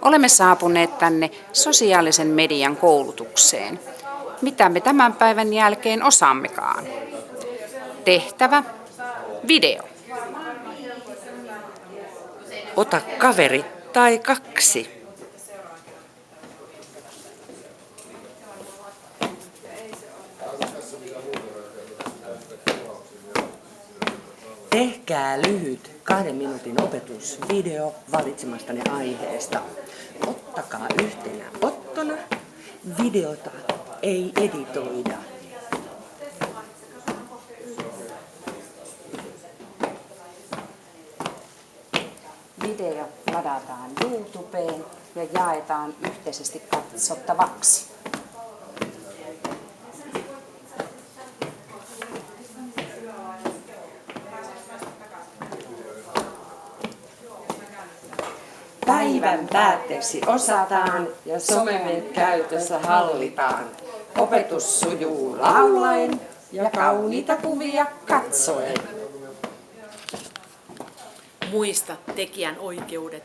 Olemme saapuneet tänne sosiaalisen median koulutukseen. Mitä me tämän päivän jälkeen osaammekaan? Tehtävä, video. Ota kaveri tai kaksi. Tehkää lyhyt 2 minuutin opetusvideo valitsemastani aiheesta. Ottakaa yhtenä ottona. Videota ei editoida. Video ladataan YouTubeen ja jaetaan yhteisesti katsottavaksi. Päivän päätteeksi osataan ja somen käytössä hallitaan. Opetus sujuu laulaen ja kauniita kuvia katsoen. Muista tekijän oikeudet.